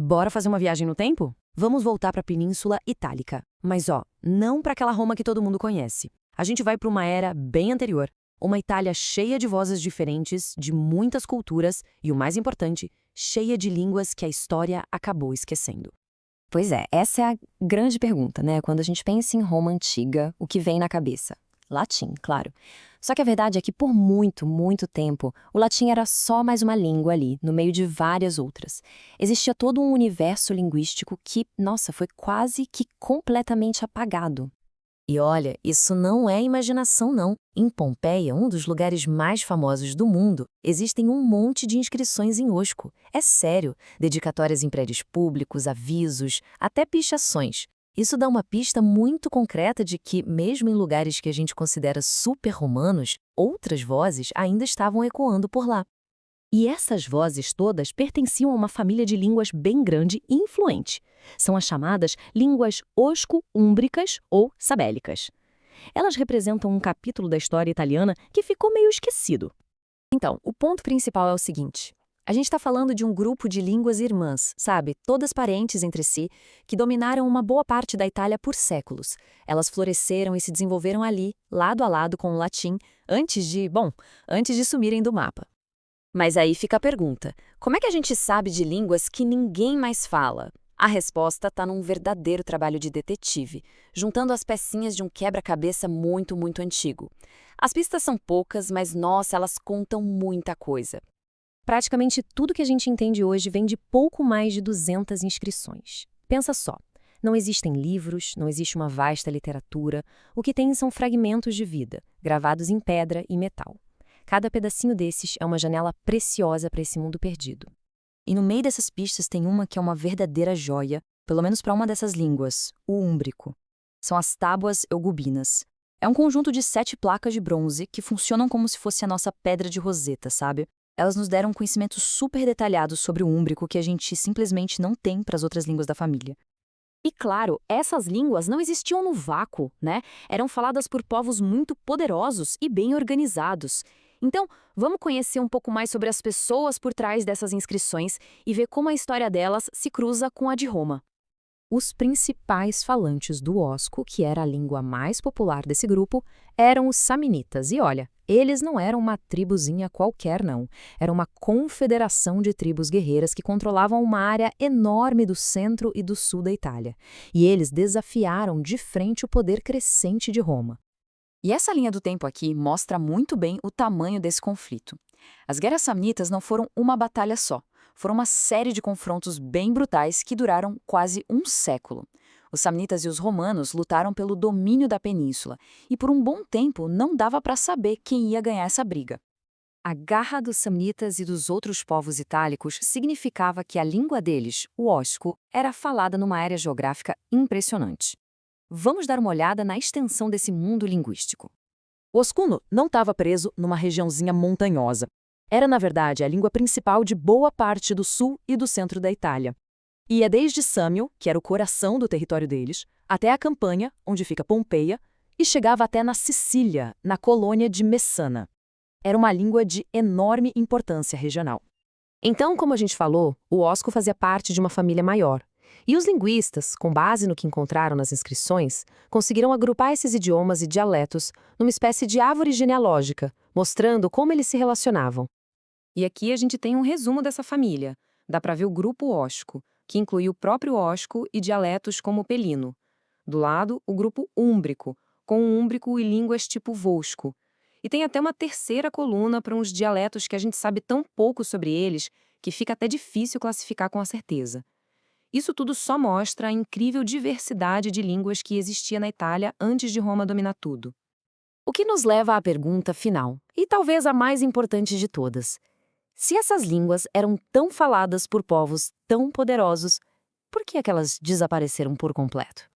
Bora fazer uma viagem no tempo? Vamos voltar para a Península Itálica. Mas não para aquela Roma que todo mundo conhece. A gente vai para uma era bem anterior. Uma Itália cheia de vozes diferentes, de muitas culturas e, o mais importante, cheia de línguas que a história acabou esquecendo. Pois é, essa é a grande pergunta, né? Quando a gente pensa em Roma antiga, o que vem na cabeça? Latim, claro. Só que a verdade é que por muito, muito tempo, o latim era só mais uma língua ali, no meio de várias outras. Existia todo um universo linguístico que, nossa, foi quase que completamente apagado. E olha, isso não é imaginação, não. Em Pompeia, um dos lugares mais famosos do mundo, existem um monte de inscrições em osco. É sério, dedicatórias em prédios públicos, avisos, até pichações. Isso dá uma pista muito concreta de que, mesmo em lugares que a gente considera super romanos, outras vozes ainda estavam ecoando por lá. E essas vozes todas pertenciam a uma família de línguas bem grande e influente. São as chamadas línguas osco-úmbricas ou sabélicas. Elas representam um capítulo da história italiana que ficou meio esquecido. Então, o ponto principal é o seguinte. A gente está falando de um grupo de línguas irmãs, sabe? Todas parentes entre si, que dominaram uma boa parte da Itália por séculos. Elas floresceram e se desenvolveram ali, lado a lado com o latim, antes de sumirem do mapa. Mas aí fica a pergunta, como é que a gente sabe de línguas que ninguém mais fala? A resposta está num verdadeiro trabalho de detetive, juntando as pecinhas de um quebra-cabeça muito, muito antigo. As pistas são poucas, mas, nossa, elas contam muita coisa. Praticamente tudo que a gente entende hoje vem de pouco mais de 200 inscrições. Pensa só, não existem livros, não existe uma vasta literatura, o que tem são fragmentos de vida, gravados em pedra e metal. Cada pedacinho desses é uma janela preciosa para esse mundo perdido. E no meio dessas pistas tem uma que é uma verdadeira joia, pelo menos para uma dessas línguas, o úmbrico. São as tábuas eugubinas. É um conjunto de 7 placas de bronze que funcionam como se fosse a nossa pedra de Roseta, sabe? Elas nos deram um conhecimento super detalhado sobre o úmbrico que a gente simplesmente não tem para as outras línguas da família. E claro, essas línguas não existiam no vácuo, né? Eram faladas por povos muito poderosos e bem organizados. Então, vamos conhecer um pouco mais sobre as pessoas por trás dessas inscrições e ver como a história delas se cruza com a de Roma. Os principais falantes do osco, que era a língua mais popular desse grupo, eram os samnitas. E olha, eles não eram uma tribuzinha qualquer, não. Era uma confederação de tribos guerreiras que controlavam uma área enorme do centro e do sul da Itália. E eles desafiaram de frente o poder crescente de Roma. E essa linha do tempo aqui mostra muito bem o tamanho desse conflito. As guerras samnitas não foram uma batalha só, foram uma série de confrontos bem brutais que duraram quase um século. Os samnitas e os romanos lutaram pelo domínio da península, e por um bom tempo não dava para saber quem ia ganhar essa briga. A garra dos samnitas e dos outros povos itálicos significava que a língua deles, o osco, era falada numa área geográfica impressionante. Vamos dar uma olhada na extensão desse mundo linguístico. O oscuno não estava preso numa regiãozinha montanhosa. Era, na verdade, a língua principal de boa parte do sul e do centro da Itália. Ia desde Sâmio, que era o coração do território deles, até a Campanha, onde fica Pompeia, e chegava até na Sicília, na colônia de Messana. Era uma língua de enorme importância regional. Então, como a gente falou, o osco fazia parte de uma família maior. E os linguistas, com base no que encontraram nas inscrições, conseguiram agrupar esses idiomas e dialetos numa espécie de árvore genealógica, mostrando como eles se relacionavam. E aqui a gente tem um resumo dessa família. Dá para ver o grupo osco, que inclui o próprio osco e dialetos como o pelino. Do lado, o grupo úmbrico, com o úmbrico e línguas tipo vosco. E tem até uma terceira coluna para uns dialetos que a gente sabe tão pouco sobre eles que fica até difícil classificar com a certeza. Isso tudo só mostra a incrível diversidade de línguas que existia na Itália antes de Roma dominar tudo. O que nos leva à pergunta final, e talvez a mais importante de todas. Se essas línguas eram tão faladas por povos tão poderosos, por que elas desapareceram por completo?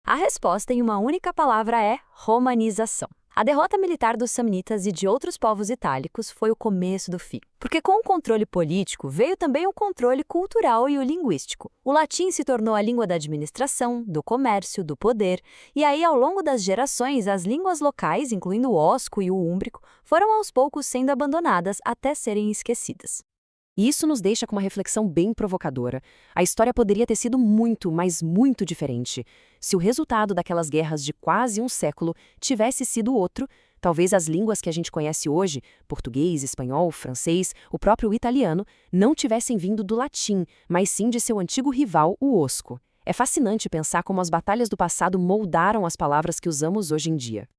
A resposta em uma única palavra é romanização. A derrota militar dos samnitas e de outros povos itálicos foi o começo do fim. Porque com o controle político veio também o controle cultural e o linguístico. O latim se tornou a língua da administração, do comércio, do poder, e aí ao longo das gerações as línguas locais, incluindo o osco e o úmbrico, foram aos poucos sendo abandonadas até serem esquecidas. E isso nos deixa com uma reflexão bem provocadora. A história poderia ter sido muito, mas muito diferente. Se o resultado daquelas guerras de quase um século tivesse sido outro, talvez as línguas que a gente conhece hoje, português, espanhol, francês, o próprio italiano, não tivessem vindo do latim, mas sim de seu antigo rival, o osco. É fascinante pensar como as batalhas do passado moldaram as palavras que usamos hoje em dia.